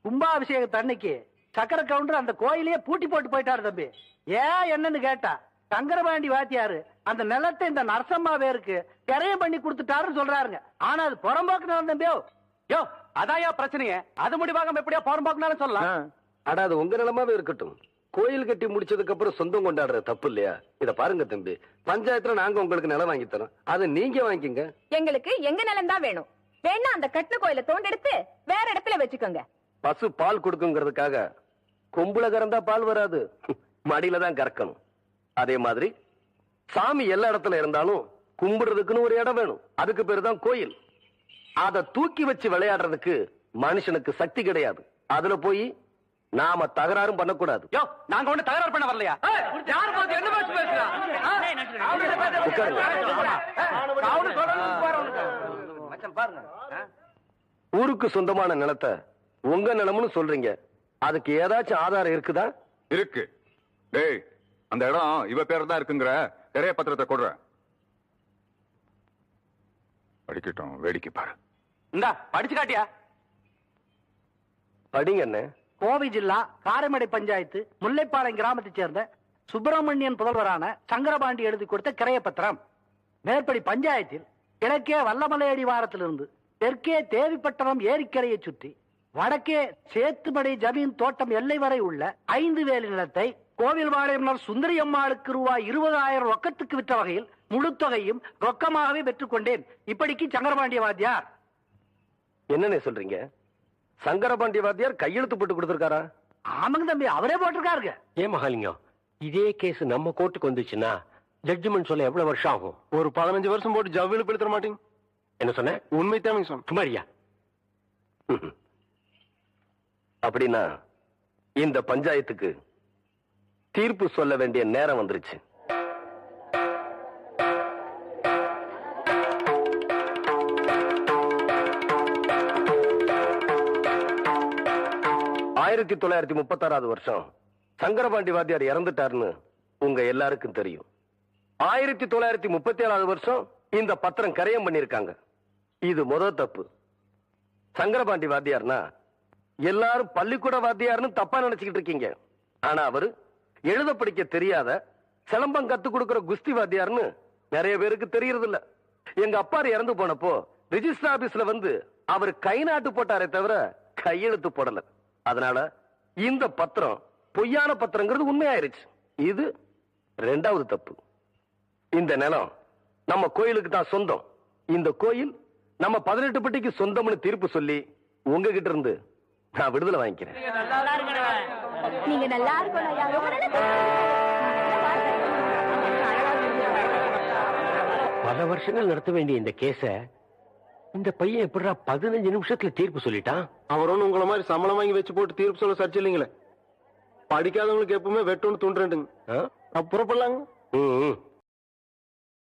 கும்பாபிஷேகத்து அன்னைக்கு சக்கர கவுண்டர் அந்த கோயிலையே பூட்டி போட்டு போயிட்டாரு தம்பி. ஏன் என்னன்னு கேட்டா சங்கரபாண்டி வாத்தியாரு அந்த நிலத்தை இந்த நரசம்மா பேருக்கு கரையம் பண்ணி கொடுத்துட்டாருன்னு சொல்றாருங்க. ஆனா அது புறம்போக்கு நிலம் தம்பியோ. யோ அதாயா பிரச்சனையே. அது முடிவாக எப்படியா புறம்போக்குனாலும் சொல்லலாம். அடா அது உங்க நிலமாவே இருக்கட்டும். கோயில் கட்டி முடிச்சதுக்கு அப்புறம் சொந்தம் கொண்டாடுற தப்பு இல்லையா? இத பாருங்க தம்பி, பஞ்சாயத்துல நாங்க உங்களுக்கு நிலம் வாங்கி தரோம், அதை நீங்க வாங்கிக்கங்க. எங்களுக்கு எங்க நிலம் தான் வேணும். வேணா அந்த கட்டின கோயில தோண்டெடுத்து வேற இடத்துல வச்சுக்கோங்க. பசு பால் கொடுக்குங்கிறதுக்காக கொம்புல கறந்தா பால் வராது, மடியில தான் கறக்கணும். அதே மாதிரி சாமி எல்லா இடத்துல இருந்தாலும் கும்பிடுறதுக்குன்னு ஒரு இடம் வேணும். அதுக்கு பேரு தான் கோயில். அதை தூக்கி வச்சு விளையாடுறதுக்கு மனுஷனுக்கு சக்தி கிடையாது. அதுல போய் நாம தகராறும் பண்ணக்கூடாது. யோ நாங்க ஒண்ணு தகராறு பண்ண வரலையா? யார் பார்த்து என்ன பேச்சு பேசுறான்? ஊருக்கு சொந்தமான நிலத்தை உங்க நிலம்னு சொல்றீங்க, அதுக்கு ஏதாச்சும் ஆதாரம் இருக்குதா? இருக்கு. டேய் அந்த இடம் இவ பேர் தான் இருக்குங்கிற நிறைய பத்திரத்தை கொடுற. படிக்கட்டும், வேடிக்கை பாரு. இந்தா படிச்சு காட்டியா? படிங்க என்ன. கோவை ஜில்லா காரமடை பஞ்சாயத்து முல்லைப்பாளையம் கிராமத்தைச் சேர்ந்த சுப்பிரமணியன் புதல்வரான சங்கரபாண்டி எழுதி கொடுத்த கிரைய பத்திரம். மேற்படி பஞ்சாயத்தில் கிழக்கே வல்லமலை அடிவாரத்திலிருந்து தெற்கே தேவிப்பட்டணம் ஏரிக்கரையை சுற்றி வடக்கே சேத்துமடை ஜமீன் தோட்டம் எல்லை வரை உள்ள 5 வேலி நிலத்தை கோவில்பாளையம் சுந்தரி அம்மாளுக்கு ரூபாய் 20,000 ரொக்கத்துக்கு விற்ற வகையில் முழு தொகையும் ரொக்கமாகவே பெற்றுக்கொண்டேன். இப்படிக்கு சங்கரபாண்டிய வாத்தியார். என்னன்னு சொல்றீங்க? சங்கரபாண்டிய வாத்தியார் கையெழுத்து போட்டு கொடுத்திருக்காரா? ஆமாங்க தம்பி, அவரே போட்டிருக்காருங்க. ஏன் மகாலிங்கம், இதே கேஸ் நம்ம கோர்ட்டுக்கு வந்துச்சுன்னா ஜட்ஜ்மெண்ட் சொல்ல எவ்வளவு வருஷம் ஆகும்? ஒரு 15 வருஷம் போட்டு ஜவ்வில பெடுத்துற மாட்டீங்க. என்ன சொன்ன? உண்மை தான் சொன்ன. சுமாரியா? அப்படின்னா இந்த பஞ்சாயத்துக்கு தீர்ப்பு சொல்ல வேண்டிய நேரம் வந்துருச்சு. ஆயிரத்தி 1936 வருஷம் சங்கரபாண்டி வாத்தியார் இறந்துட்டாருன்னு உங்க எல்லாருக்கும் தெரியும். 1937 வருஷம் இந்த பத்திரம் கரையம் பண்ணிருக்காங்க. இது முதல் தப்பு. சங்கரபாண்டி வாத்தியார்னா எல்லாரும் பள்ளிக்கூட வாத்தியார்னு தப்பா நினைச்சுக்கிட்டு இருக்கீங்க. ஆனா அவரு எழுத படிக்க தெரியாத சிலம்பம் கத்து கொடுக்கிற குஸ்தி வாத்தியார்னு நிறைய பேருக்கு தெரியறது இல்ல. எங்க அப்பா இறந்து போனப்போ ரிஜிஸ்டர் ஆபீஸ்ல வந்து அவர் கை நாட்டு போட்டாரே தவிர கையெழுத்து போடல. அதனால இந்த பத்திரம் பொய்யான பத்திரங்கிறது உண்மையாயிருச்சு. இது 2வது தப்பு. இந்த நிலம் நம்ம கோயிலுக்கு தான் சொந்தம். இந்த கோயில் நம்ம 18 பட்டிக்கு சொந்தம்னு தீர்ப்பு சொல்லி உங்ககிட்ட இருந்து நான் விடுதலை வாங்கிக்கிறேன். நீங்க நல்லா இருக்கணும். பல வருஷங்கள் நடத்த வேண்டிய இந்த கேஸ இந்த பையன் எப்படிடா 15 நிமிஷத்துல தீர்ப்பு சொல்லிட்டான்? அவரும் உங்களை மாதிரி சம்பளம் வாங்கி வச்சு போட்டு தீர்ப்பு சொல்ல சர்ச்சை இல்லைங்களே. படிக்காதவங்களுக்கு எப்பவுமே வெட்டோன்னு தூண்டுறேன். புறப்படலாங்க.